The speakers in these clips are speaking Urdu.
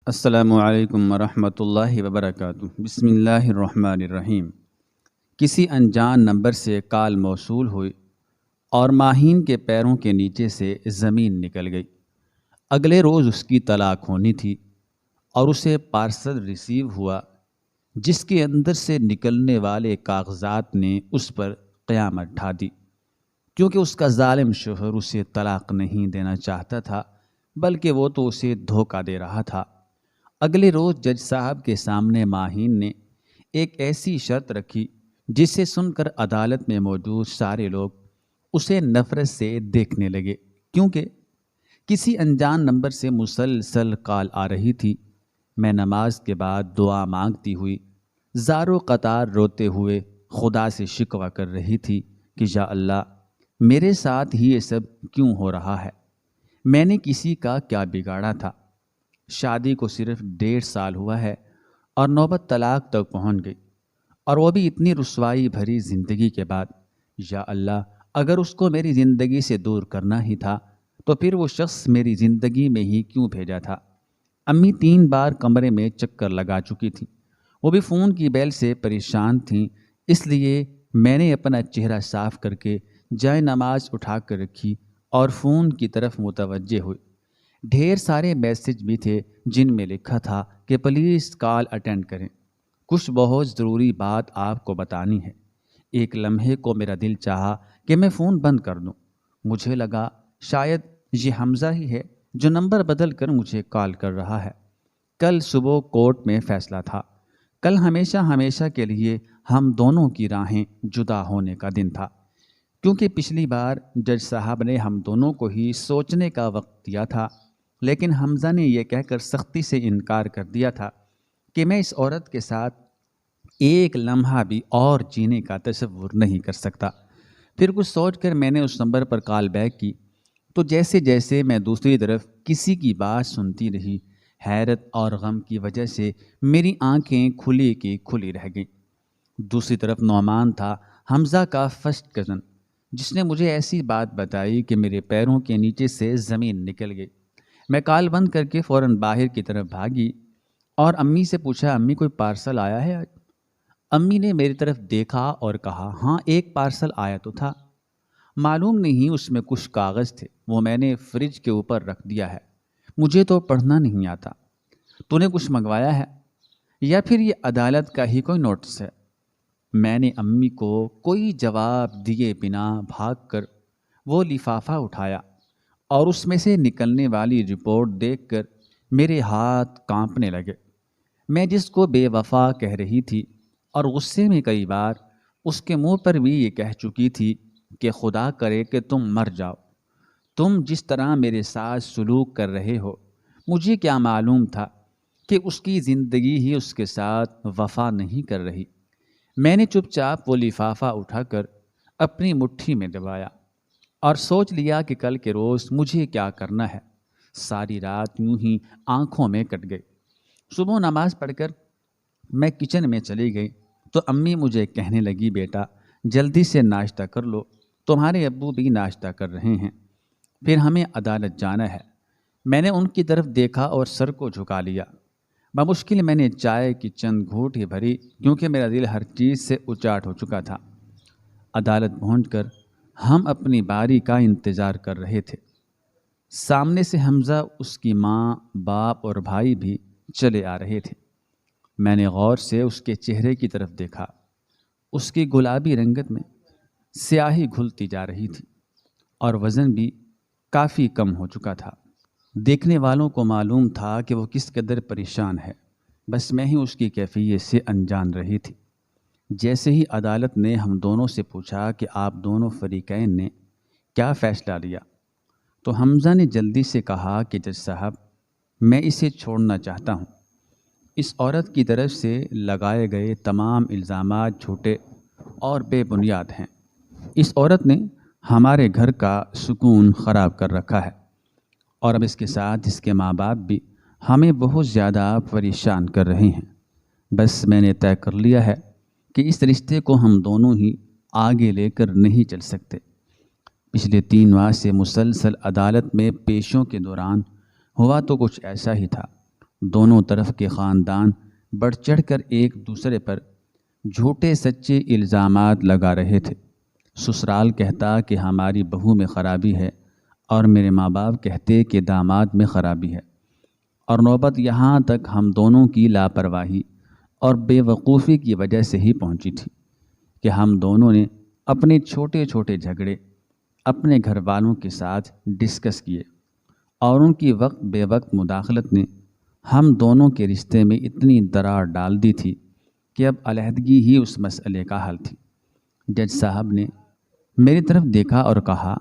السلام علیکم ورحمۃ اللہ وبرکاتہ۔ بسم اللہ الرحمن الرحیم۔ کسی انجان نمبر سے کال موصول ہوئی اور ماہین کے پیروں کے نیچے سے زمین نکل گئی۔ اگلے روز اس کی طلاق ہونی تھی اور اسے پارسل ریسیو ہوا جس کے اندر سے نکلنے والے کاغذات نے اس پر قیامت ڈھا دی، کیونکہ اس کا ظالم شوہر اسے طلاق نہیں دینا چاہتا تھا بلکہ وہ تو اسے دھوکہ دے رہا تھا۔ اگلے روز جج صاحب کے سامنے ماہین نے ایک ایسی شرط رکھی جسے سن کر عدالت میں موجود سارے لوگ اسے نفرت سے دیکھنے لگے، کیونکہ کسی انجان نمبر سے مسلسل کال آ رہی تھی۔ میں نماز کے بعد دعا مانگتی ہوئی زارو قطار روتے ہوئے خدا سے شکوہ کر رہی تھی کہ یا اللہ، میرے ساتھ ہی یہ سب کیوں ہو رہا ہے؟ میں نے کسی کا کیا بگاڑا تھا؟ شادی کو صرف 1.5 سال ہوا ہے اور نوبت طلاق تک پہنچ گئی، اور وہ بھی اتنی رسوائی بھری زندگی کے بعد۔ یا اللہ، اگر اس کو میری زندگی سے دور کرنا ہی تھا تو پھر وہ شخص میری زندگی میں ہی کیوں بھیجا تھا؟ امی 3 بار کمرے میں چکر لگا چکی تھیں، وہ بھی فون کی بیل سے پریشان تھیں، اس لیے میں نے اپنا چہرہ صاف کر کے جائے نماز اٹھا کر رکھی اور فون کی طرف متوجہ ہوئی۔ ڈھیر سارے میسج بھی تھے جن میں لکھا تھا کہ پلیز کال اٹینڈ کریں، کچھ بہت ضروری بات آپ کو بتانی ہے۔ ایک لمحے کو میرا دل چاہا کہ میں فون بند کر دوں۔ مجھے لگا شاید یہ حمزہ ہی ہے جو نمبر بدل کر مجھے کال کر رہا ہے۔ کل صبح کورٹ میں فیصلہ تھا، کل ہمیشہ ہمیشہ کے لیے ہم دونوں کی راہیں جدا ہونے کا دن تھا، کیونکہ پچھلی بار جج صاحب نے ہم دونوں کو ہی سوچنے کا وقت دیا تھا، لیکن حمزہ نے یہ کہہ کر سختی سے انکار کر دیا تھا کہ میں اس عورت کے ساتھ ایک لمحہ بھی اور جینے کا تصور نہیں کر سکتا۔ پھر کچھ سوچ کر میں نے اس نمبر پر کال بیک کی تو جیسے جیسے میں دوسری طرف کسی کی بات سنتی رہی، حیرت اور غم کی وجہ سے میری آنکھیں کھلی کی کھلی رہ گئیں۔ دوسری طرف نعمان تھا، حمزہ کا فرسٹ کزن، جس نے مجھے ایسی بات بتائی کہ میرے پیروں کے نیچے سے زمین نکل گئی۔ میں کال بند کر کے فوراً باہر کی طرف بھاگی اور امی سے پوچھا، امی کوئی پارسل آیا ہے آج؟ امی نے میری طرف دیکھا اور کہا، ہاں ایک پارسل آیا تو تھا، معلوم نہیں اس میں کچھ کاغذ تھے، وہ میں نے فریج کے اوپر رکھ دیا ہے، مجھے تو پڑھنا نہیں آتا۔ تو نے کچھ منگوایا ہے یا پھر یہ عدالت کا ہی کوئی نوٹس ہے؟ میں نے امی کو کوئی جواب دیے بنا بھاگ کر وہ لفافہ اٹھایا اور اس میں سے نکلنے والی رپورٹ دیکھ کر میرے ہاتھ کانپنے لگے۔ میں جس کو بے وفا کہہ رہی تھی اور غصے میں کئی بار اس کے منہ پر بھی یہ کہہ چکی تھی کہ خدا کرے کہ تم مر جاؤ، تم جس طرح میرے ساتھ سلوک کر رہے ہو، مجھے کیا معلوم تھا کہ اس کی زندگی ہی اس کے ساتھ وفا نہیں کر رہی۔ میں نے چپ چاپ وہ لفافہ اٹھا کر اپنی مٹھی میں دبایا اور سوچ لیا کہ کل کے روز مجھے کیا کرنا ہے۔ ساری رات یوں ہی آنکھوں میں کٹ گئی۔ صبح نماز پڑھ کر میں کچن میں چلی گئی تو امی مجھے کہنے لگی، بیٹا جلدی سے ناشتہ کر لو، تمہارے ابو بھی ناشتہ کر رہے ہیں، پھر ہمیں عدالت جانا ہے۔ میں نے ان کی طرف دیکھا اور سر کو جھکا لیا۔ بمشکل میں نے چائے کی چند گھونٹ ہی بھری، کیونکہ میرا دل ہر چیز سے اچاٹ ہو چکا تھا۔ عدالت پہنچ کر ہم اپنی باری کا انتظار کر رہے تھے۔ سامنے سے حمزہ، اس کی ماں، باپ اور بھائی بھی چلے آ رہے تھے۔ میں نے غور سے اس کے چہرے کی طرف دیکھا، اس کی گلابی رنگت میں سیاہی گھلتی جا رہی تھی اور وزن بھی کافی کم ہو چکا تھا۔ دیکھنے والوں کو معلوم تھا کہ وہ کس قدر پریشان ہے، بس میں ہی اس کی کیفیت سے انجان رہی تھی۔ جیسے ہی عدالت نے ہم دونوں سے پوچھا کہ آپ دونوں فریقین نے کیا فیصلہ لیا، تو حمزہ نے جلدی سے کہا کہ جج صاحب، میں اسے چھوڑنا چاہتا ہوں۔ اس عورت کی طرف سے لگائے گئے تمام الزامات جھوٹے اور بے بنیاد ہیں۔ اس عورت نے ہمارے گھر کا سکون خراب کر رکھا ہے، اور اب اس کے ساتھ اس کے ماں باپ بھی ہمیں بہت زیادہ پریشان کر رہے ہیں۔ بس میں نے طے کر لیا ہے کہ اس رشتے کو ہم دونوں ہی آگے لے کر نہیں چل سکتے۔ پچھلے 3 ماہ سے مسلسل عدالت میں پیشوں کے دوران ہوا تو کچھ ایسا ہی تھا، دونوں طرف کے خاندان بڑھ چڑھ کر ایک دوسرے پر جھوٹے سچے الزامات لگا رہے تھے۔ سسرال کہتا کہ ہماری بہو میں خرابی ہے، اور میرے ماں باپ کہتے کہ داماد میں خرابی ہے، اور نوبت یہاں تک ہم دونوں کی لاپرواہی اور بے وقوفی کی وجہ سے ہی پہنچی تھی کہ ہم دونوں نے اپنے چھوٹے چھوٹے جھگڑے اپنے گھر والوں کے ساتھ ڈسکس کیے، اور ان کی وقت بے وقت مداخلت نے ہم دونوں کے رشتے میں اتنی درار ڈال دی تھی کہ اب علیحدگی ہی اس مسئلے کا حل تھی۔ جج صاحب نے میری طرف دیکھا اور کہا،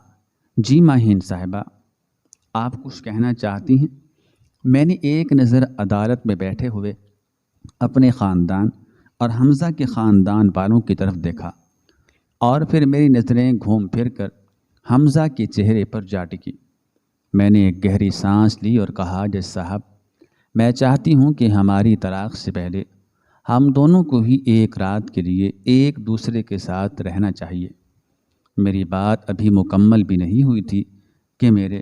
جی ماہین صاحبہ، آپ کچھ کہنا چاہتی ہیں؟ میں نے ایک نظر عدالت میں بیٹھے ہوئے اپنے خاندان اور حمزہ کے خاندان والوں کی طرف دیکھا، اور پھر میری نظریں گھوم پھر کر حمزہ کے چہرے پر جا ٹکی۔ میں نے ایک گہری سانس لی اور کہا، جج صاحب، میں چاہتی ہوں کہ ہماری طلاق سے پہلے ہم دونوں کو ہی ایک رات کے لیے ایک دوسرے کے ساتھ رہنا چاہیے۔ میری بات ابھی مکمل بھی نہیں ہوئی تھی کہ میرے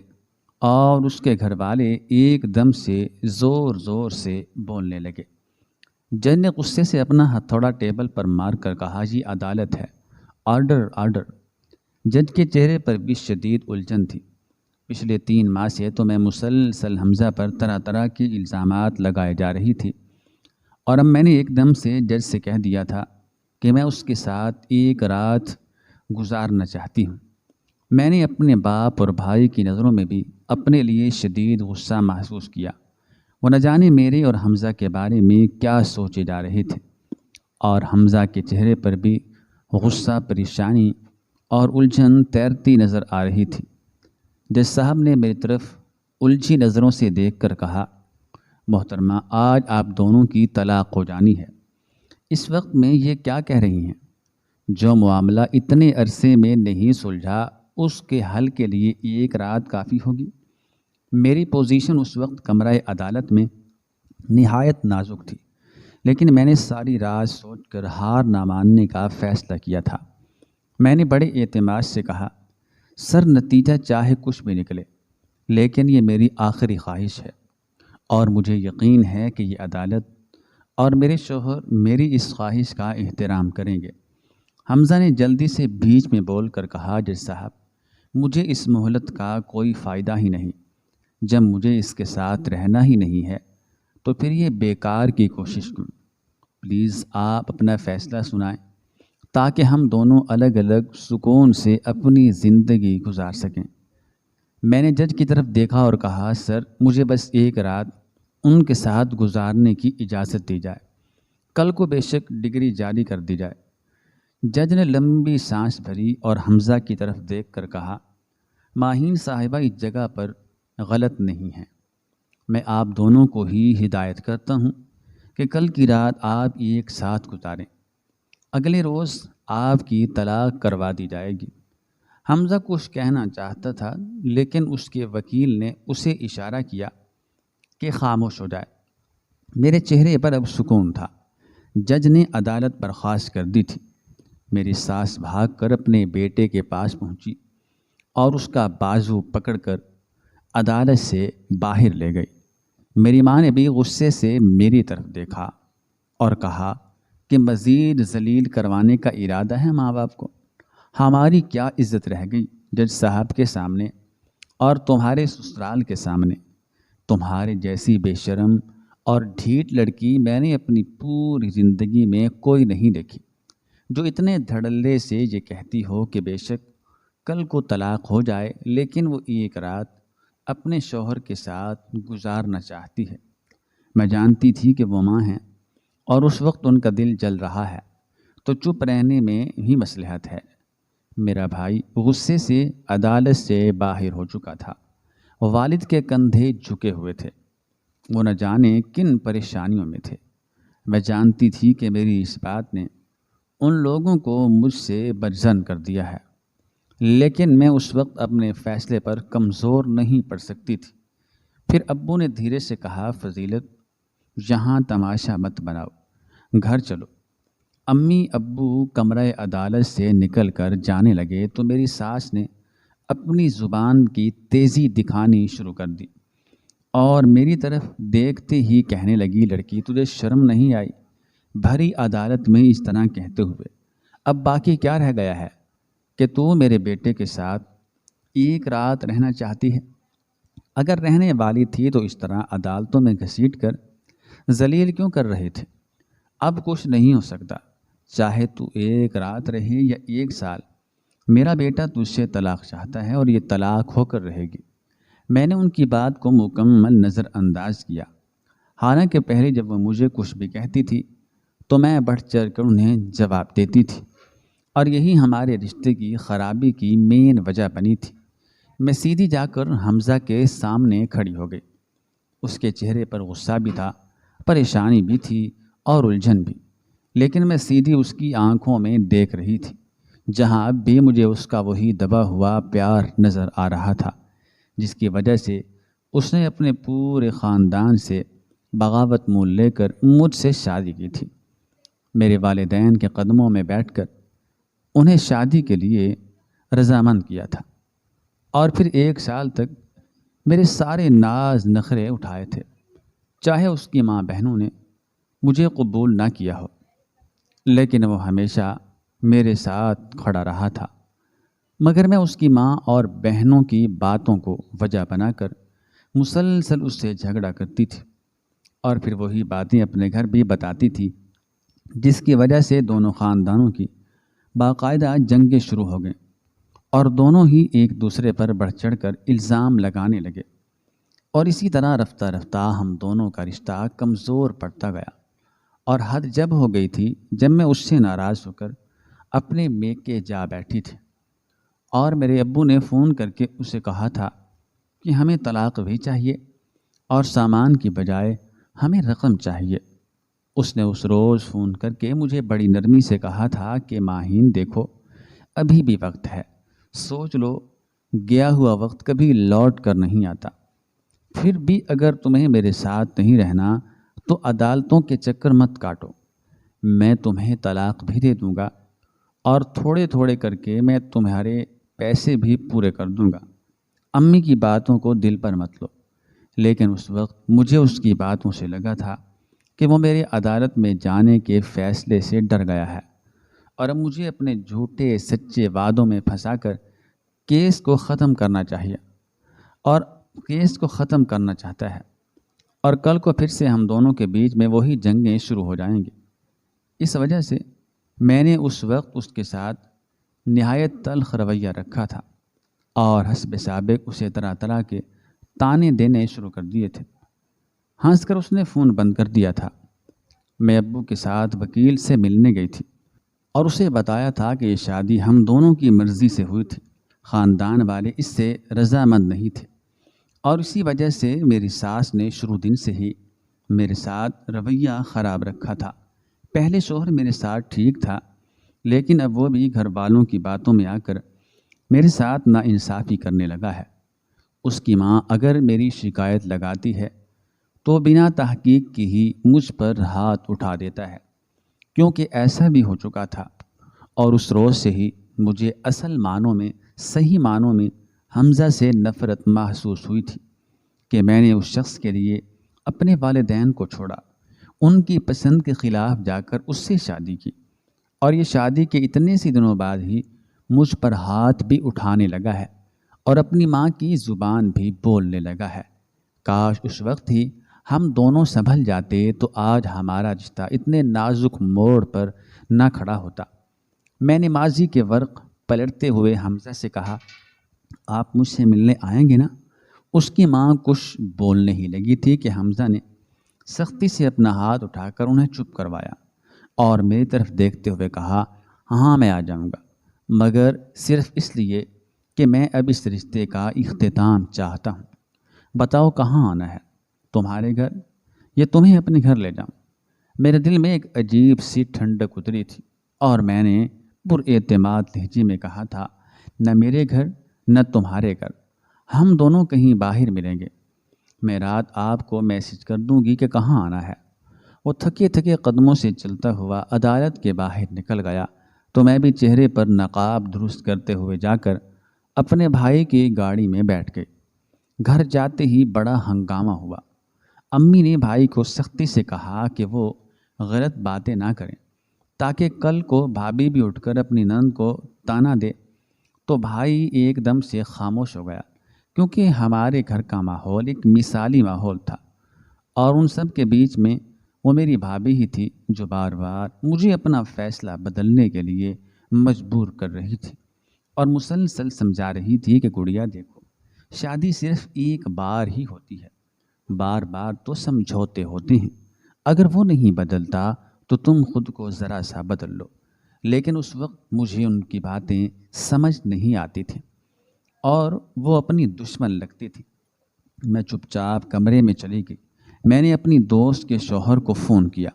اور اس کے گھر والے ایک دم سے زور زور سے بولنے لگے۔ جج نے غصے سے اپنا ہتھوڑا ٹیبل پر مار کر کہا، جی عدالت ہے، آرڈر آرڈر۔ جج کے چہرے پر بھی شدید الجھن تھی۔ پچھلے 3 ماہ سے تو میں مسلسل حمزہ پر طرح طرح کی الزامات لگائے جا رہی تھی، اور اب میں نے ایک دم سے جج سے کہہ دیا تھا کہ میں اس کے ساتھ ایک رات گزارنا چاہتی ہوں۔ میں نے اپنے باپ اور بھائی کی نظروں میں بھی اپنے لیے شدید غصہ محسوس کیا۔ وہ نہ جانے میرے اور حمزہ کے بارے میں کیا سوچے جا رہے تھے، اور حمزہ کے چہرے پر بھی غصہ، پریشانی اور الجھن تیرتی نظر آ رہی تھی۔ جج صاحب نے میری طرف الجھی نظروں سے دیکھ کر کہا، محترمہ، آج آپ دونوں کی طلاق ہو جانی ہے۔ اس وقت میں یہ کیا کہہ رہی ہیں؟ جو معاملہ اتنے عرصے میں نہیں سلجھا، اس کے حل کے لیے ایک رات کافی ہوگی؟ میری پوزیشن اس وقت کمرہ عدالت میں نہایت نازک تھی، لیکن میں نے ساری رات سوچ کر ہار نہ ماننے کا فیصلہ کیا تھا۔ میں نے بڑے اعتماد سے کہا، سر، نتیجہ چاہے کچھ بھی نکلے، لیکن یہ میری آخری خواہش ہے، اور مجھے یقین ہے کہ یہ عدالت اور میرے شوہر میری اس خواہش کا احترام کریں گے۔ حمزہ نے جلدی سے بیچ میں بول کر کہا، جج صاحب، مجھے اس مہلت کا کوئی فائدہ ہی نہیں۔ جب مجھے اس کے ساتھ رہنا ہی نہیں ہے تو پھر یہ بیکار کی کوشش کیوں؟ پلیز آپ اپنا فیصلہ سنائیں تاکہ ہم دونوں الگ الگ سکون سے اپنی زندگی گزار سکیں۔ میں نے جج کی طرف دیکھا اور کہا، سر، مجھے بس ایک رات ان کے ساتھ گزارنے کی اجازت دی جائے، کل کو بے شک ڈگری جاری کر دی جائے۔ جج نے لمبی سانس بھری اور حمزہ کی طرف دیکھ کر کہا، ماہین صاحبہ اس جگہ پر غلط نہیں ہے۔ میں آپ دونوں کو ہی ہدایت کرتا ہوں کہ کل کی رات آپ ایک ساتھ گزاریں، اگلے روز آپ کی طلاق کروا دی جائے گی۔ حمزہ کچھ کہنا چاہتا تھا، لیکن اس کے وکیل نے اسے اشارہ کیا کہ خاموش ہو جائے۔ میرے چہرے پر اب سکون تھا۔ جج نے عدالت برخاست کر دی تھی۔ میری ساس بھاگ کر اپنے بیٹے کے پاس پہنچی اور اس کا بازو پکڑ کر عدالت سے باہر لے گئی۔ میری ماں نے بھی غصے سے میری طرف دیکھا اور کہا کہ مزید ذلیل کروانے کا ارادہ ہے ماں باپ کو؟ ہماری کیا عزت رہ گئی جج صاحب کے سامنے اور تمہارے سسرال کے سامنے؟ تمہارے جیسی بے شرم اور ڈھیٹ لڑکی میں نے اپنی پوری زندگی میں کوئی نہیں دیکھی، جو اتنے دھڑلے سے یہ کہتی ہو کہ بے شک کل کو طلاق ہو جائے، لیکن وہ ایک رات اپنے شوہر کے ساتھ گزارنا چاہتی ہے۔ میں جانتی تھی کہ وہ ماں ہیں اور اس وقت ان کا دل جل رہا ہے، تو چپ رہنے میں ہی مصلحت ہے۔ میرا بھائی غصے سے عدالت سے باہر ہو چکا تھا۔ والد کے کندھے جھکے ہوئے تھے، وہ نہ جانے کن پریشانیوں میں تھے۔ میں جانتی تھی کہ میری اس بات نے ان لوگوں کو مجھ سے بدظن کر دیا ہے، لیکن میں اس وقت اپنے فیصلے پر کمزور نہیں پڑ سکتی تھی۔ پھر ابو نے دھیرے سے کہا، فضیلت، یہاں تماشا مت بناؤ، گھر چلو۔ امی ابو کمرہ عدالت سے نکل کر جانے لگے تو میری ساس نے اپنی زبان کی تیزی دکھانی شروع کر دی اور میری طرف دیکھتے ہی کہنے لگی، لڑکی تجھے شرم نہیں آئی بھری عدالت میں اس طرح کہتے ہوئے؟ اب باقی کیا رہ گیا ہے کہ تو میرے بیٹے کے ساتھ ایک رات رہنا چاہتی ہے؟ اگر رہنے والی تھی تو اس طرح عدالتوں میں گھسیٹ کر ذلیل کیوں کر رہے تھے؟ اب کچھ نہیں ہو سکتا، چاہے تو ایک رات رہے یا ایک سال، میرا بیٹا تجھ سے طلاق چاہتا ہے اور یہ طلاق ہو کر رہے گی۔ میں نے ان کی بات کو مکمل نظر انداز کیا، حالانکہ پہلے جب وہ مجھے کچھ بھی کہتی تھی تو میں بڑھ چڑھ کر انہیں جواب دیتی تھی، اور یہی ہمارے رشتے کی خرابی کی مین وجہ بنی تھی۔ میں سیدھی جا کر حمزہ کے سامنے کھڑی ہو گئی۔ اس کے چہرے پر غصہ بھی تھا، پریشانی بھی تھی اور الجھن بھی، لیکن میں سیدھی اس کی آنکھوں میں دیکھ رہی تھی، جہاں اب بھی مجھے اس کا وہی دبا ہوا پیار نظر آ رہا تھا جس کی وجہ سے اس نے اپنے پورے خاندان سے بغاوت مول لے کر مجھ سے شادی کی تھی۔ میرے والدین کے قدموں میں بیٹھ کر انہیں شادی کے لیے رضامند کیا تھا، اور پھر ایک سال تک میرے سارے ناز نخرے اٹھائے تھے، چاہے اس کی ماں بہنوں نے مجھے قبول نہ کیا ہو، لیکن وہ ہمیشہ میرے ساتھ کھڑا رہا تھا۔ مگر میں اس کی ماں اور بہنوں کی باتوں کو وجہ بنا کر مسلسل اس سے جھگڑا کرتی تھی، اور پھر وہی باتیں اپنے گھر بھی بتاتی تھی، جس کی وجہ سے دونوں خاندانوں کی باقاعدہ جنگیں شروع ہو گئیں، اور دونوں ہی ایک دوسرے پر بڑھ چڑھ کر الزام لگانے لگے، اور اسی طرح رفتہ رفتہ ہم دونوں کا رشتہ کمزور پڑتا گیا، اور حد جب ہو گئی تھی جب میں اس سے ناراض ہو کر اپنے میکے جا بیٹھی تھی، اور میرے ابو نے فون کر کے اسے کہا تھا کہ ہمیں طلاق بھی چاہیے اور سامان کی بجائے ہمیں رقم چاہیے۔ اس نے اس روز فون کر کے مجھے بڑی نرمی سے کہا تھا کہ ماہین دیکھو، ابھی بھی وقت ہے، سوچ لو، گیا ہوا وقت کبھی لوٹ کر نہیں آتا، پھر بھی اگر تمہیں میرے ساتھ نہیں رہنا تو عدالتوں کے چکر مت کاٹو، میں تمہیں طلاق بھی دے دوں گا، اور تھوڑے تھوڑے کر کے میں تمہارے پیسے بھی پورے کر دوں گا۔ امی کی باتوں کو دل پر مت لو۔ لیکن اس وقت مجھے اس کی باتوں سے لگا تھا کہ وہ میرے عدالت میں جانے کے فیصلے سے ڈر گیا ہے، اور اب مجھے اپنے جھوٹے سچے وعدوں میں پھنسا کر کیس کو ختم کرنا چاہیے، اور کیس کو ختم کرنا چاہتا ہے، اور کل کو پھر سے ہم دونوں کے بیچ میں وہی جنگیں شروع ہو جائیں گی۔ اس وجہ سے میں نے اس وقت اس کے ساتھ نہایت تلخ رویہ رکھا تھا، اور حسب سابق اسے طرح طرح کے تانے دینے شروع کر دیے تھے۔ ہنس کر اس نے فون بند کر دیا تھا۔ میں ابو کے ساتھ وکیل سے ملنے گئی تھی، اور اسے بتایا تھا کہ یہ شادی ہم دونوں کی مرضی سے ہوئی تھی، خاندان والے اس سے رضامند نہیں تھے، اور اسی وجہ سے میری ساس نے شروع دن سے ہی میرے ساتھ رویہ خراب رکھا تھا۔ پہلے شوہر میرے ساتھ ٹھیک تھا، لیکن اب وہ بھی گھر والوں کی باتوں میں آ کر میرے ساتھ ناانصافی کرنے لگا ہے۔ اس کی ماں اگر میری شکایت لگاتی ہے تو بنا تحقیق کی ہی مجھ پر ہاتھ اٹھا دیتا ہے، کیونکہ ایسا بھی ہو چکا تھا، اور اس روز سے ہی مجھے اصل معنوں میں، صحیح معنوں میں حمزہ سے نفرت محسوس ہوئی تھی کہ میں نے اس شخص کے لیے اپنے والدین کو چھوڑا، ان کی پسند کے خلاف جا کر اس سے شادی کی، اور یہ شادی کے اتنے سی دنوں بعد ہی مجھ پر ہاتھ بھی اٹھانے لگا ہے، اور اپنی ماں کی زبان بھی بولنے لگا ہے۔ کاش اس وقت ہی ہم دونوں سنبھل جاتے تو آج ہمارا رشتہ اتنے نازک موڑ پر نہ کھڑا ہوتا۔ میں نے ماضی کے ورق پلٹتے ہوئے حمزہ سے کہا، آپ مجھ سے ملنے آئیں گے نا؟ اس کی ماں کچھ بولنے ہی لگی تھی کہ حمزہ نے سختی سے اپنا ہاتھ اٹھا کر انہیں چپ کروایا، اور میری طرف دیکھتے ہوئے کہا، ہاں میں آ جاؤں گا، مگر صرف اس لیے کہ میں اب اس رشتے کا اختتام چاہتا ہوں۔ بتاؤ کہاں آنا ہے؟ تمہارے گھر، یا تمہیں اپنے گھر لے جاؤں؟ میرے دل میں ایک عجیب سی ٹھنڈک اتری تھی، اور میں نے پراعتماد لہجے میں کہا تھا، نہ میرے گھر نہ تمہارے گھر، ہم دونوں کہیں باہر ملیں گے، میں رات آپ کو میسج کر دوں گی کہ کہاں آنا ہے۔ وہ تھکے تھکے قدموں سے چلتا ہوا عدالت کے باہر نکل گیا، تو میں بھی چہرے پر نقاب درست کرتے ہوئے جا کر اپنے بھائی کی گاڑی میں بیٹھ گئی۔ گھر جاتے ہی بڑا ہنگامہ ہوا۔ امی نے بھائی کو سختی سے کہا کہ وہ غلط باتیں نہ کریں، تاکہ کل کو بھابھی بھی اٹھ کر اپنی نند کو تانا دے۔ تو بھائی ایک دم سے خاموش ہو گیا، کیونکہ ہمارے گھر کا ماحول ایک مثالی ماحول تھا، اور ان سب کے بیچ میں وہ میری بھابھی ہی تھی جو بار بار مجھے اپنا فیصلہ بدلنے کے لیے مجبور کر رہی تھی، اور مسلسل سمجھا رہی تھی کہ گڑیا دیکھو، شادی صرف ایک بار ہی ہوتی ہے، بار بار تو سمجھوتے ہوتے ہیں، اگر وہ نہیں بدلتا تو تم خود کو ذرا سا بدل لو۔ لیکن اس وقت مجھے ان کی باتیں سمجھ نہیں آتی تھیں، اور وہ اپنی دشمن لگتی تھی۔ میں چپ چاپ کمرے میں چلی گئی۔ میں نے اپنی دوست کے شوہر کو فون کیا،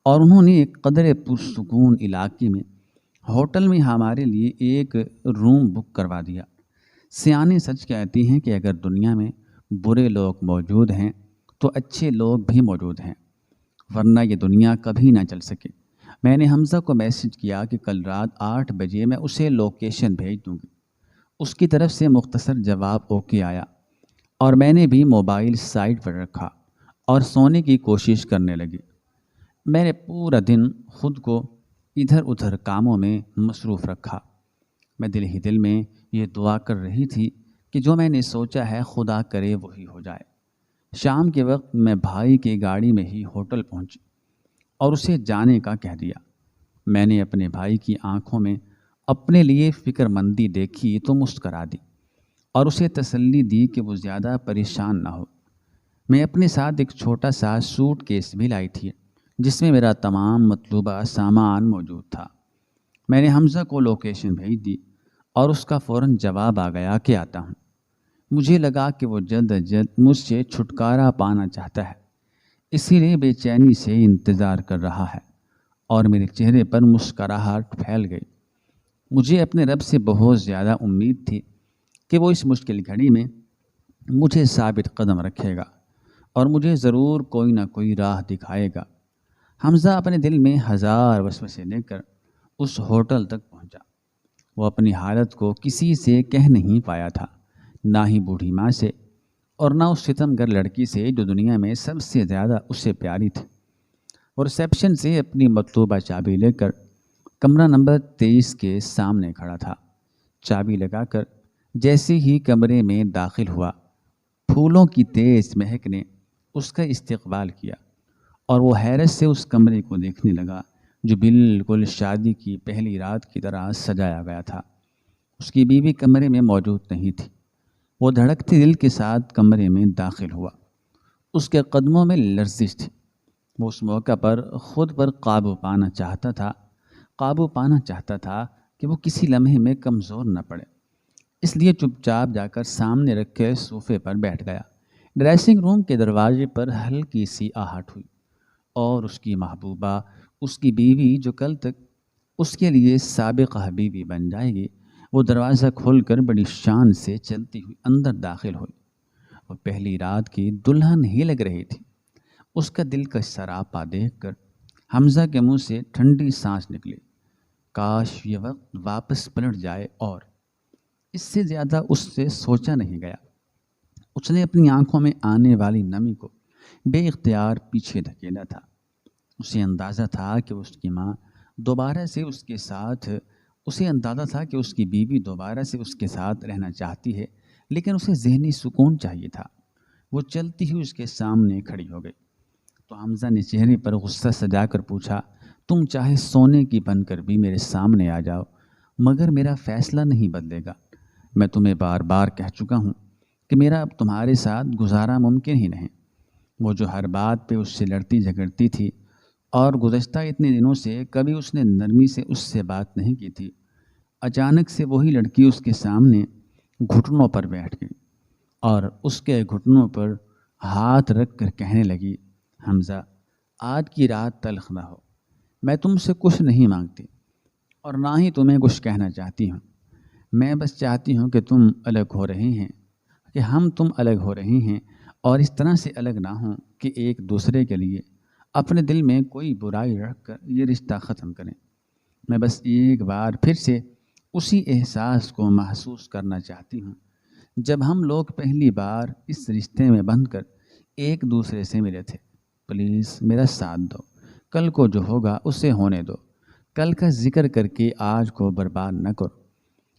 اور انہوں نے ایک قدر پرسکون علاقے میں ہوٹل میں ہمارے لیے ایک روم بک کروا دیا۔ سیانے سچ کہتی ہیں کہ اگر دنیا میں برے لوگ موجود ہیں تو اچھے لوگ بھی موجود ہیں، ورنہ یہ دنیا کبھی نہ چل سکے۔ میں نے حمزہ کو میسج کیا کہ کل رات 8 بجے میں اسے لوکیشن بھیج دوں گی۔ اس کی طرف سے مختصر جواب اوکے آیا، اور میں نے بھی موبائل سائٹ پر رکھا اور سونے کی کوشش کرنے لگی۔ میں نے پورا دن خود کو ادھر ادھر کاموں میں مصروف رکھا۔ میں دل ہی دل میں یہ دعا کر رہی تھی کہ جو میں نے سوچا ہے خدا کرے وہی ہو جائے۔ شام کے وقت میں بھائی کی گاڑی میں ہی ہوٹل پہنچی اور اسے جانے کا کہہ دیا۔ میں نے اپنے بھائی کی آنکھوں میں اپنے لیے فکر مندی دیکھی تو مسکرا دی، اور اسے تسلی دی کہ وہ زیادہ پریشان نہ ہو۔ میں اپنے ساتھ ایک چھوٹا سا سوٹ کیس بھی لائی تھی، جس میں میرا تمام مطلوبہ سامان موجود تھا۔ میں نے حمزہ کو لوکیشن بھیج دی، اور اس کا فوراً جواب آ گیا کہ آتا ہوں۔ مجھے لگا کہ وہ جلد از جلد مجھ سے چھٹکارا پانا چاہتا ہے، اسی لیے بے چینی سے انتظار کر رہا ہے، اور میرے چہرے پر مسکراہٹ پھیل گئی۔ مجھے اپنے رب سے بہت زیادہ امید تھی کہ وہ اس مشکل گھڑی میں مجھے ثابت قدم رکھے گا، اور مجھے ضرور کوئی نہ کوئی راہ دکھائے گا۔ حمزہ اپنے دل میں ہزار وسوسے لے کر اس ہوٹل تک پہنچا۔ وہ اپنی حالت کو کسی سے کہہ نہیں پایا تھا، نہ ہی بوڑھی ماں سے، اور نہ اس ستم گر لڑکی سے جو دنیا میں سب سے زیادہ اس سے پیاری تھی۔ وہ ریسیپشن سے اپنی مطلوبہ چابی لے کر کمرہ نمبر 23 کے سامنے کھڑا تھا۔ چابی لگا کر جیسے ہی کمرے میں داخل ہوا، پھولوں کی تیز مہک نے اس کا استقبال کیا، اور وہ حیرت سے اس کمرے کو دیکھنے لگا جو بالکل شادی کی پہلی رات کی طرح سجایا گیا تھا۔ اس کی بیوی کمرے میں موجود نہیں تھی۔ وہ دھڑکتے دل کے ساتھ کمرے میں داخل ہوا۔ اس کے قدموں میں لرزش تھی۔ وہ اس موقع پر خود پر قابو پانا چاہتا تھا کہ وہ کسی لمحے میں کمزور نہ پڑے، اس لیے چپ چاپ جا کر سامنے رکھے صوفے پر بیٹھ گیا۔ ڈریسنگ روم کے دروازے پر ہلکی سی آہٹ ہوئی، اور اس کی محبوبہ، اس کی بیوی جو کل تک اس کے لیے سابقہ بیوی بن جائے گی، وہ دروازہ کھول کر بڑی شان سے چلتی ہوئی اندر داخل ہوئی۔ وہ پہلی رات کی دلہن ہی لگ رہی تھی۔ اس کا دل کا سراپا دیکھ کر حمزہ کے منہ سے ٹھنڈی سانس نکلی۔ کاش یہ وقت واپس پلٹ جائے، اور اس سے زیادہ اس سے سوچا نہیں گیا۔ اس نے اپنی آنکھوں میں آنے والی نمی کو بے اختیار پیچھے دھکیلا تھا۔ اسے اندازہ تھا کہ اس کی ماں دوبارہ سے اس کے ساتھ اسے اندازہ تھا کہ اس کی بیوی دوبارہ سے اس کے ساتھ رہنا چاہتی ہے، لیکن اسے ذہنی سکون چاہیے تھا۔ وہ چلتی ہوئی اس کے سامنے کھڑی ہو گئی، تو حمزہ نے چہرے پر غصہ سجا کر پوچھا، تم چاہے سونے کی بن کر بھی میرے سامنے آ جاؤ، مگر میرا فیصلہ نہیں بدلے گا۔ میں تمہیں بار بار کہہ چکا ہوں کہ میرا اب تمہارے ساتھ گزارا ممکن ہی نہیں۔ وہ جو ہر بات پہ اس سے لڑتی جھگڑتی تھی، اور گزشتہ اتنے دنوں سے کبھی اس نے نرمی سے اس سے بات نہیں کی تھی، اچانک سے وہی لڑکی اس کے سامنے گھٹنوں پر بیٹھ گئی، اور اس کے گھٹنوں پر ہاتھ رکھ کر کہنے لگی، حمزہ، آج کی رات تلخ نہ ہو۔ میں تم سے کچھ نہیں مانگتی، اور نہ ہی تمہیں کچھ کہنا چاہتی ہوں۔ میں بس چاہتی ہوں کہ تم الگ ہو رہے ہیں، کہ تم الگ ہو رہے ہیں، اور اس طرح سے الگ نہ ہوں کہ ایک دوسرے کے لیے اپنے دل میں کوئی برائی رکھ کر یہ رشتہ ختم کریں۔ میں بس ایک بار پھر سے اسی احساس کو محسوس کرنا چاہتی ہوں جب ہم لوگ پہلی بار اس رشتے میں بندھ کر ایک دوسرے سے ملے تھے۔ پلیز میرا ساتھ دو، کل کو جو ہوگا اسے ہونے دو، کل کا ذکر کر کے آج کو برباد نہ کرو۔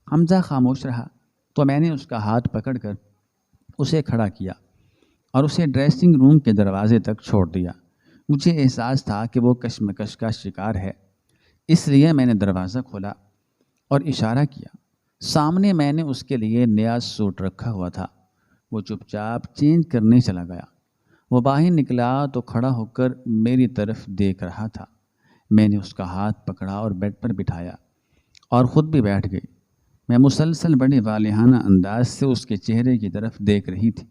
حمزہ خاموش رہا تو میں نے اس کا ہاتھ پکڑ کر اسے کھڑا کیا اور اسے ڈریسنگ روم کے دروازے تک چھوڑ دیا۔ مجھے احساس تھا کہ وہ کشمکش کا شکار ہے، اس لیے میں نے دروازہ کھولا اور اشارہ کیا۔ سامنے میں نے اس کے لیے نیا سوٹ رکھا ہوا تھا۔ وہ چپ چاپ چینج کرنے چلا گیا۔ وہ باہر نکلا تو کھڑا ہو کر میری طرف دیکھ رہا تھا۔ میں نے اس کا ہاتھ پکڑا اور بیڈ پر بٹھایا اور خود بھی بیٹھ گئی۔ میں مسلسل بڑے والہانہ انداز سے اس کے چہرے کی طرف دیکھ رہی تھی۔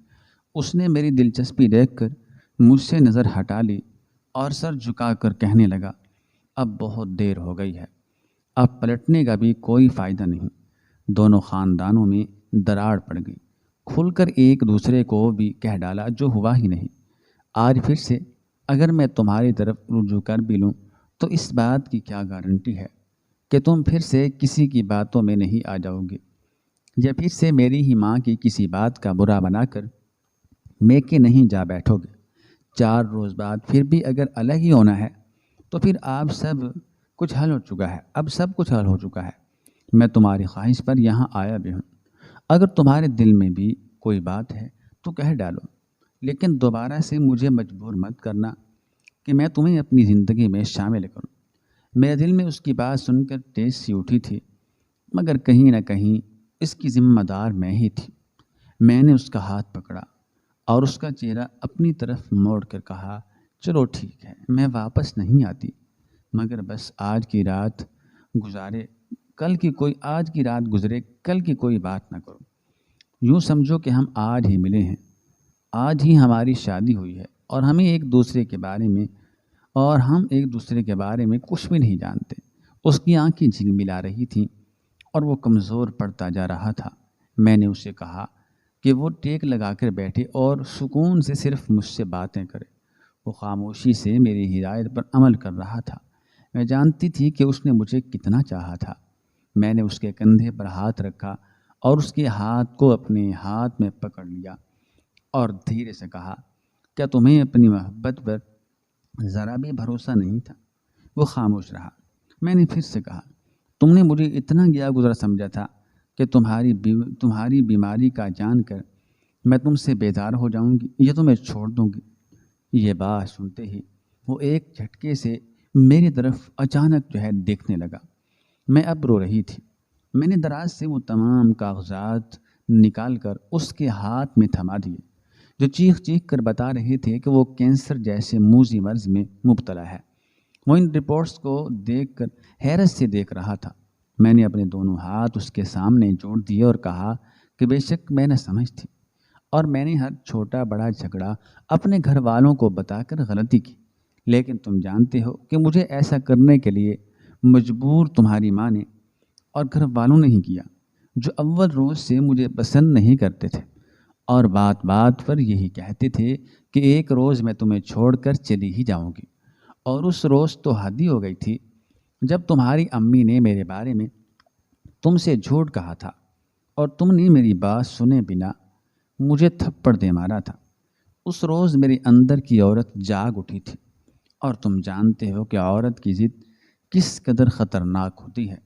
اس نے میری دلچسپی دیکھ کر مجھ سے نظر ہٹا لی اور سر جھکا کر کہنے لگا، اب بہت دیر ہو گئی ہے، اب پلٹنے کا بھی کوئی فائدہ نہیں۔ دونوں خاندانوں میں دراڑ پڑ گئی۔ کھل کر ایک دوسرے کو بھی کہہ ڈالا جو ہوا ہی نہیں۔ آج پھر سے اگر میں تمہاری طرف رجوع کر بھی لوں تو اس بات کی کیا گارنٹی ہے کہ تم پھر سے کسی کی باتوں میں نہیں آ جاؤ گے، یا پھر سے میری ہی ماں کی کسی بات کا برا بنا کر میکے نہیں جا بیٹھو گے۔ 4 روز بعد پھر بھی اگر الگ ہی ہونا ہے تو پھر آپ سب کچھ حل ہو چکا ہے، اب سب کچھ حل ہو چکا ہے۔ میں تمہاری خواہش پر یہاں آیا بھی ہوں۔ اگر تمہارے دل میں بھی کوئی بات ہے تو کہہ ڈالو، لیکن دوبارہ سے مجھے مجبور مت کرنا کہ میں تمہیں اپنی زندگی میں شامل کروں۔ میرے دل میں اس کی بات سن کر ٹیس سی اٹھی تھی، مگر کہیں نہ کہیں اس کی ذمہ دار میں ہی تھی۔ میں نے اس کا ہاتھ پکڑا اور اس کا چہرہ اپنی طرف موڑ کر کہا، چلو ٹھیک ہے، میں واپس نہیں آتی، مگر بس آج کی رات گزارے کل کی کوئی بات نہ کرو۔ یوں سمجھو کہ ہم آج ہی ملے ہیں، آج ہی ہماری شادی ہوئی ہے اور ہم ایک دوسرے کے بارے میں کچھ بھی نہیں جانتے۔ اس کی آنکھیں جھلملا رہی تھیں اور وہ کمزور پڑتا جا رہا تھا۔ میں نے اسے کہا کہ وہ ٹیک لگا کر بیٹھے اور سکون سے صرف مجھ سے باتیں کرے۔ وہ خاموشی سے میری ہدایت پر عمل کر رہا تھا۔ میں جانتی تھی کہ اس نے مجھے کتنا چاہا تھا۔ میں نے اس کے کندھے پر ہاتھ رکھا اور اس کے ہاتھ کو اپنے ہاتھ میں پکڑ لیا اور دھیرے سے کہا، کیا تمہیں اپنی محبت پر ذرا بھی بھروسہ نہیں تھا؟ وہ خاموش رہا۔ میں نے پھر سے کہا، تم نے مجھے اتنا گیا گزرا سمجھا تھا کہ تمہاری بیماری کا جان کر میں تم سے بیزار ہو جاؤں گی یا تمہیں چھوڑ دوں گی؟ یہ بات سنتے ہی وہ ایک جھٹکے سے میری طرف اچانک دیکھنے لگا۔ میں اب رو رہی تھی۔ میں نے دراز سے وہ تمام کاغذات نکال کر اس کے ہاتھ میں تھما دیے جو چیخ چیخ کر بتا رہے تھے کہ وہ کینسر جیسے موذی مرض میں مبتلا ہے۔ وہ ان رپورٹس کو دیکھ کر حیرت سے دیکھ رہا تھا۔ میں نے اپنے دونوں ہاتھ اس کے سامنے جوڑ دیے اور کہا کہ بے شک میں نہ سمجھ تھی اور میں نے ہر چھوٹا بڑا جھگڑا اپنے گھر والوں کو بتا کر غلطی کی، لیکن تم جانتے ہو کہ مجھے ایسا کرنے کے لیے مجبور تمہاری ماں نے اور گھر والوں نے ہی کیا، جو اول روز سے مجھے پسند نہیں کرتے تھے اور بات بات پر یہی کہتے تھے کہ ایک روز میں تمہیں چھوڑ کر چلی ہی جاؤں گی۔ اور اس روز تو حد ہی ہو گئی تھی جب تمہاری امی نے میرے بارے میں تم سے جھوٹ کہا تھا اور تم نے میری بات سنے بنا مجھے تھپڑ دے مارا تھا۔ اس روز میرے اندر کی عورت جاگ اٹھی تھی، اور تم جانتے ہو کہ عورت کی ضد کس قدر خطرناک ہوتی ہے۔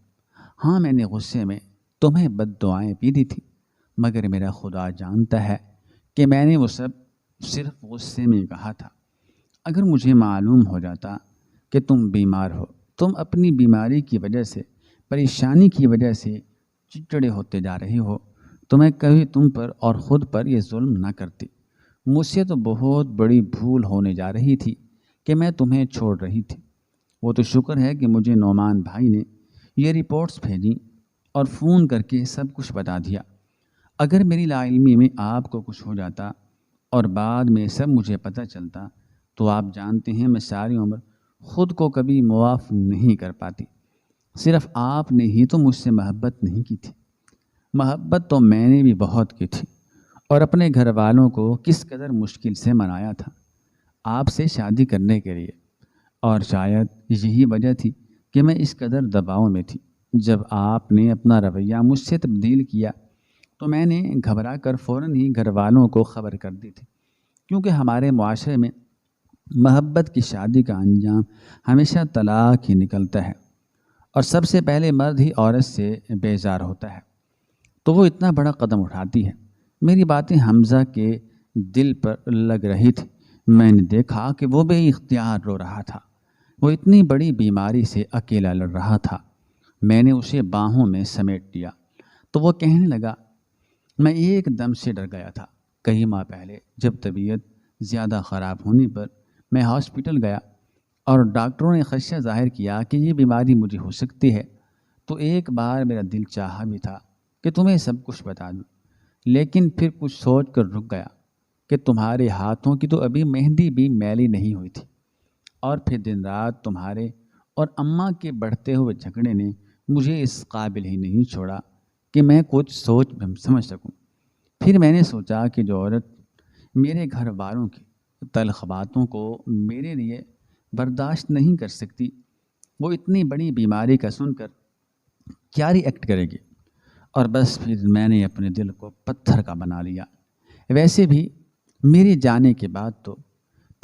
ہاں، میں نے غصے میں تمہیں بد دعائیں بھی دی تھی، مگر میرا خدا جانتا ہے کہ میں نے وہ سب صرف غصے میں کہا تھا۔ اگر مجھے معلوم ہو جاتا کہ تم بیمار ہو، تم اپنی بیماری کی وجہ سے، پریشانی کی وجہ سے چڑچڑے ہوتے جا رہے ہو، تو میں کبھی تم پر اور خود پر یہ ظلم نہ کرتی۔ مجھ سے تو بہت بڑی بھول ہونے جا رہی تھی کہ میں تمہیں چھوڑ رہی تھی۔ وہ تو شکر ہے کہ مجھے نعمان بھائی نے یہ رپورٹس بھیجیں اور فون کر کے سب کچھ بتا دیا۔ اگر میری لا علمی میں آپ کو کچھ ہو جاتا اور بعد میں سب مجھے پتہ چلتا تو آپ جانتے ہیں میں ساری عمر خود کو کبھی معاف نہیں کر پاتی۔ صرف آپ نے ہی تو مجھ سے محبت نہیں کی تھی۔ محبت تو میں نے بھی بہت کی تھی اور اپنے گھر والوں کو کس قدر مشکل سے منایا تھا آپ سے شادی کرنے کے لیے، اور شاید یہی وجہ تھی کہ میں اس قدر دباؤ میں تھی۔ جب آپ نے اپنا رویہ مجھ سے تبدیل کیا تو میں نے گھبرا کر فوراً ہی گھر والوں کو خبر کر دی تھی، کیونکہ ہمارے معاشرے میں محبت کی شادی کا انجام ہمیشہ طلاق ہی نکلتا ہے، اور سب سے پہلے مرد ہی عورت سے بیزار ہوتا ہے، تو وہ اتنا بڑا قدم اٹھاتی ہے۔ میری باتیں حمزہ کے دل پر لگ رہی تھی۔ میں نے دیکھا کہ وہ بے اختیار رو رہا تھا۔ وہ اتنی بڑی بیماری سے اکیلا لڑ رہا تھا۔ میں نے اسے باہوں میں سمیٹ لیا تو وہ کہنے لگا، میں ایک دم سے ڈر گیا تھا۔ کئی ماہ پہلے جب طبیعت زیادہ خراب ہونے پر میں ہاسپٹل گیا اور ڈاکٹروں نے خدشہ ظاہر کیا کہ یہ بیماری مجھے ہو سکتی ہے، تو ایک بار میرا دل چاہا بھی تھا کہ تمہیں سب کچھ بتا دوں، لیکن پھر کچھ سوچ کر رک گیا کہ تمہارے ہاتھوں کی تو ابھی مہندی بھی میلی نہیں ہوئی تھی، اور پھر دن رات تمہارے اور اماں کے بڑھتے ہوئے جھگڑے نے مجھے اس قابل ہی نہیں چھوڑا کہ میں کچھ سوچ سمجھ سکوں۔ پھر میں نے سوچا کہ جو عورت میرے گھر والوں کی تلخ باتوں کو میرے لیے برداشت نہیں کر سکتی، وہ اتنی بڑی بیماری کا سن کر کیا ری ایکٹ کرے گی؟ اور بس پھر میں نے اپنے دل کو پتھر کا بنا لیا۔ ویسے بھی میرے جانے کے بعد تو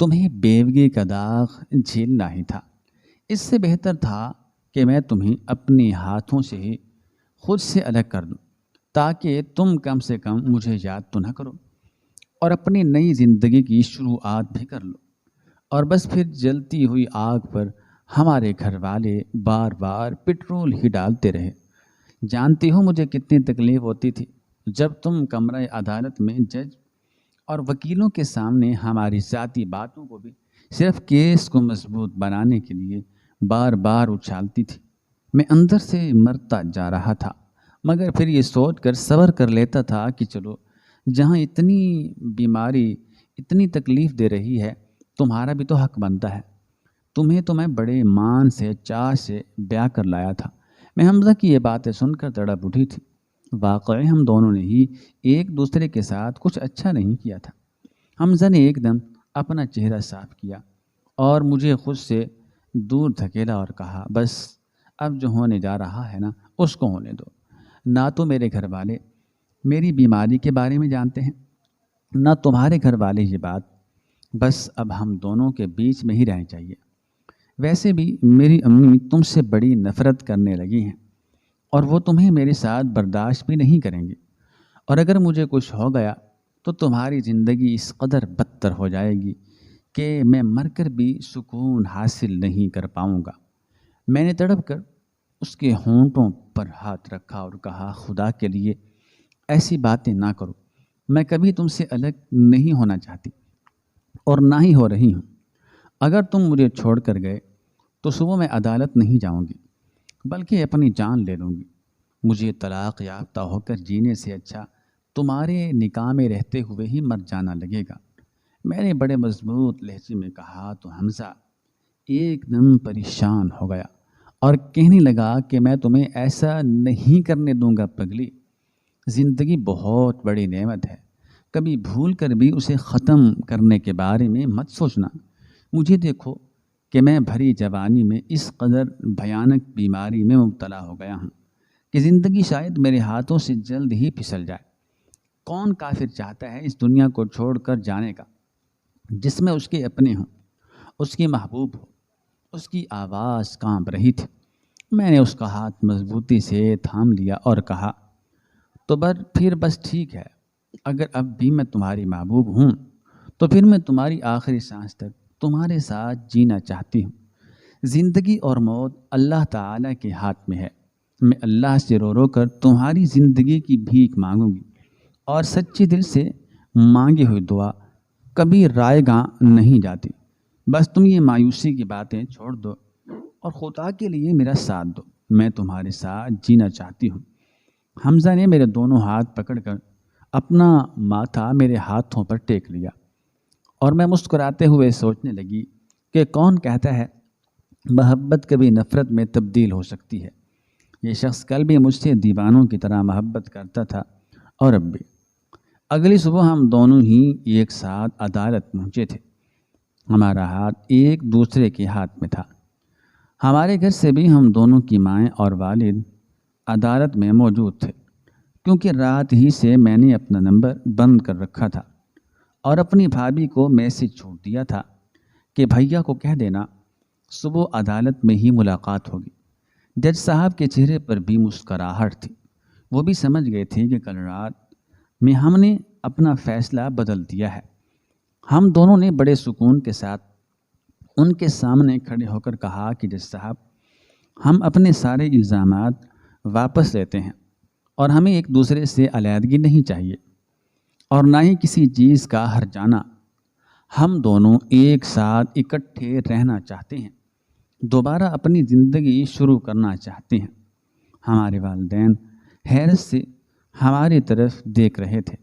تمہیں بیوگی کا داغ جھیلنا ہی تھا۔ اس سے بہتر تھا کہ میں تمہیں اپنے ہاتھوں سے ہی خود سے الگ کر دوں، تاکہ تم کم سے کم مجھے یاد تو نہ کرو اور اپنی نئی زندگی کی شروعات بھی کر لو۔ اور بس پھر جلتی ہوئی آگ پر ہمارے گھر والے بار بار پٹرول ہی ڈالتے رہے۔ جانتی ہو مجھے کتنی تکلیف ہوتی تھی جب تم کمرہ عدالت میں جج اور وکیلوں کے سامنے ہماری ذاتی باتوں کو بھی صرف کیس کو مضبوط بنانے کے لیے بار بار اچھالتی تھی۔ میں اندر سے مرتا جا رہا تھا، مگر پھر یہ سوچ کر صبر کر لیتا تھا کہ چلو، جہاں اتنی بیماری اتنی تکلیف دے رہی ہے، تمہارا بھی تو حق بنتا ہے۔ تمہیں تو میں بڑے مان سے چاہ سے بیاہ کر لایا تھا۔ میں حمزہ کی یہ باتیں سن کر تڑپ اٹھی تھی۔ واقعی ہم دونوں نے ہی ایک دوسرے کے ساتھ کچھ اچھا نہیں کیا تھا۔ حمزہ نے ایک دم اپنا چہرہ صاف کیا اور مجھے خود سے دور دھکیلا اور کہا، بس اب جو ہونے جا رہا ہے نا، اس کو ہونے دو۔ نہ تو میرے گھر والے میری بیماری کے بارے میں جانتے ہیں، نہ تمہارے گھر والے یہ بات، بس اب ہم دونوں کے بیچ میں ہی رہنا چاہیے۔ ویسے بھی میری امی تم سے بڑی نفرت کرنے لگی ہیں، اور وہ تمہیں میرے ساتھ برداشت بھی نہیں کریں گی، اور اگر مجھے کچھ ہو گیا تو تمہاری زندگی اس قدر بدتر ہو جائے گی کہ میں مر کر بھی سکون حاصل نہیں کر پاؤں گا۔ میں نے تڑپ کر اس کے ہونٹوں پر ہاتھ رکھا اور کہا، خدا کے لیے ایسی باتیں نہ کرو، میں کبھی تم سے الگ نہیں ہونا چاہتی اور نہ ہی ہو رہی ہوں۔ اگر تم مجھے چھوڑ کر گئے تو صبح میں عدالت نہیں جاؤں گی، بلکہ اپنی جان لے لوں گی۔ مجھے طلاق یافتہ ہو کر جینے سے اچھا تمہارے نکاح میں رہتے ہوئے ہی مر جانا لگے گا۔ میں نے بڑے مضبوط لہجے میں کہا تو حمزہ ایک دم پریشان ہو گیا اور کہنے لگا کہ میں تمہیں ایسا نہیں کرنے دوں گا پگلی۔ زندگی بہت بڑی نعمت ہے، کبھی بھول کر بھی اسے ختم کرنے کے بارے میں مت سوچنا۔ مجھے دیکھو کہ میں بھری جوانی میں اس قدر بھیانک بیماری میں مبتلا ہو گیا ہوں کہ زندگی شاید میرے ہاتھوں سے جلد ہی پھسل جائے۔ کون کافر چاہتا ہے اس دنیا کو چھوڑ کر جانے کا، جس میں اس کے اپنے ہوں، اس کی محبوب ہو؟ اس کی آواز کانپ رہی تھی۔ میں نے اس کا ہاتھ مضبوطی سے تھام لیا اور کہا، تو پھر بس ٹھیک ہے، اگر اب بھی میں تمہاری محبوب ہوں تو پھر میں تمہاری آخری سانس تک تمہارے ساتھ جینا چاہتی ہوں۔ زندگی اور موت اللہ تعالیٰ کے ہاتھ میں ہے۔ میں اللہ سے رو رو کر تمہاری زندگی کی بھیک مانگوں گی، اور سچی دل سے مانگی ہوئی دعا کبھی رائے گاں نہیں جاتی۔ بس تم یہ مایوسی کی باتیں چھوڑ دو اور خدا کے لیے میرا ساتھ دو، میں تمہارے ساتھ جینا چاہتی ہوں۔ حمزہ نے میرے دونوں ہاتھ پکڑ کر اپنا ماتھا میرے ہاتھوں پر ٹیک لیا، اور میں مسکراتے ہوئے سوچنے لگی کہ کون کہتا ہے محبت کبھی نفرت میں تبدیل ہو سکتی ہے؟ یہ شخص کل بھی مجھ سے دیوانوں کی طرح محبت کرتا تھا، اور اب بھی۔ اگلی صبح ہم دونوں ہی ایک ساتھ عدالت پہنچے تھے۔ ہمارا ہاتھ ایک دوسرے کے ہاتھ میں تھا۔ ہمارے گھر سے بھی ہم دونوں کی مائیں اور والد عدالت میں موجود تھے، کیونکہ رات ہی سے میں نے اپنا نمبر بند کر رکھا تھا اور اپنی بھابھی کو میسج چھوڑ دیا تھا کہ بھیا کو کہہ دینا صبح عدالت میں ہی ملاقات ہوگی۔ جج صاحب کے چہرے پر بھی مسکراہٹ تھی، وہ بھی سمجھ گئے تھے کہ کل رات میں ہم نے اپنا فیصلہ بدل دیا ہے۔ ہم دونوں نے بڑے سکون کے ساتھ ان کے سامنے کھڑے ہو کر کہا کہ جج صاحب، ہم اپنے سارے الزامات واپس لیتے ہیں اور ہمیں ایک دوسرے سے علیحدگی نہیں چاہیے اور نہ ہی کسی چیز کا ہرجانہ۔ ہم دونوں ایک ساتھ اکٹھے رہنا چاہتے ہیں، دوبارہ اپنی زندگی شروع کرنا چاہتے ہیں۔ ہمارے والدین حیرت سے ہماری طرف دیکھ رہے تھے۔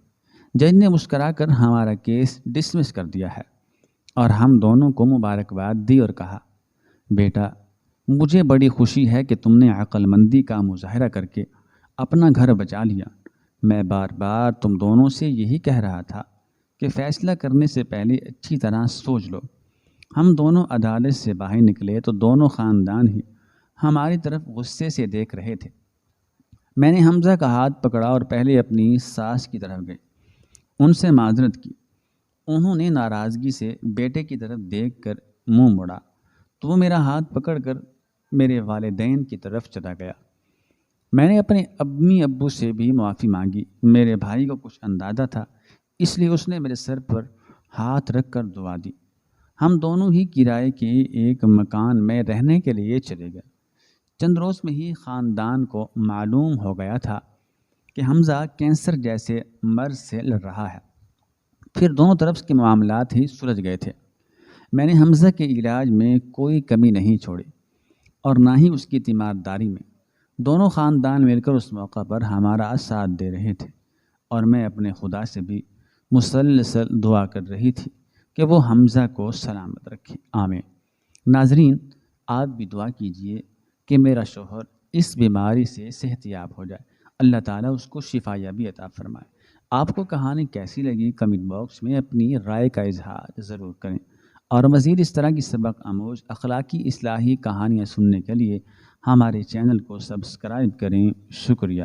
جج نے مسکرا کر ہمارا کیس ڈسمس کر دیا ہے اور ہم دونوں کو مبارکباد دی اور کہا، بیٹا مجھے بڑی خوشی ہے کہ تم نے عقل مندی کا مظاہرہ کر کے اپنا گھر بچا لیا۔ میں بار بار تم دونوں سے یہی کہہ رہا تھا کہ فیصلہ کرنے سے پہلے اچھی طرح سوچ لو۔ ہم دونوں عدالت سے باہر نکلے تو دونوں خاندان ہی ہماری طرف غصے سے دیکھ رہے تھے۔ میں نے حمزہ کا ہاتھ پکڑا اور پہلے اپنی ساس کی طرف گئی، ان سے معذرت کی۔ انہوں نے ناراضگی سے بیٹے کی طرف دیکھ کر منہ موڑا تو وہ میرا ہاتھ پکڑ کر میرے والدین کی طرف چلا گیا۔ میں نے اپنے امی ابو سے بھی معافی مانگی۔ میرے بھائی کو کچھ اندازہ تھا، اس لیے اس نے میرے سر پر ہاتھ رکھ کر دعا دی۔ ہم دونوں ہی کرائے کے ایک مکان میں رہنے کے لیے چلے گئے۔ چند روز میں ہی خاندان کو معلوم ہو گیا تھا کہ حمزہ کینسر جیسے مرض سے لڑ رہا ہے۔ پھر دونوں طرف کے معاملات ہی سلجھ گئے تھے۔ میں نے حمزہ کے علاج میں کوئی کمی نہیں چھوڑی اور نہ ہی اس کی تیمارداری میں۔ دونوں خاندان مل کر اس موقع پر ہمارا ساتھ دے رہے تھے اور میں اپنے خدا سے بھی مسلسل دعا کر رہی تھی کہ وہ حمزہ کو سلامت رکھے، آمین۔ ناظرین، آپ بھی دعا کیجئے کہ میرا شوہر اس بیماری سے صحت یاب ہو جائے، اللہ تعالیٰ اس کو شفا یابی عطا فرمائے۔ آپ کو کہانی کیسی لگی کمنٹ باکس میں اپنی رائے کا اظہار ضرور کریں، اور مزید اس طرح کی سبق آموز اخلاقی اصلاحی کہانیاں سننے کے لیے ہمارے چینل کو سبسکرائب کریں۔ شکریہ۔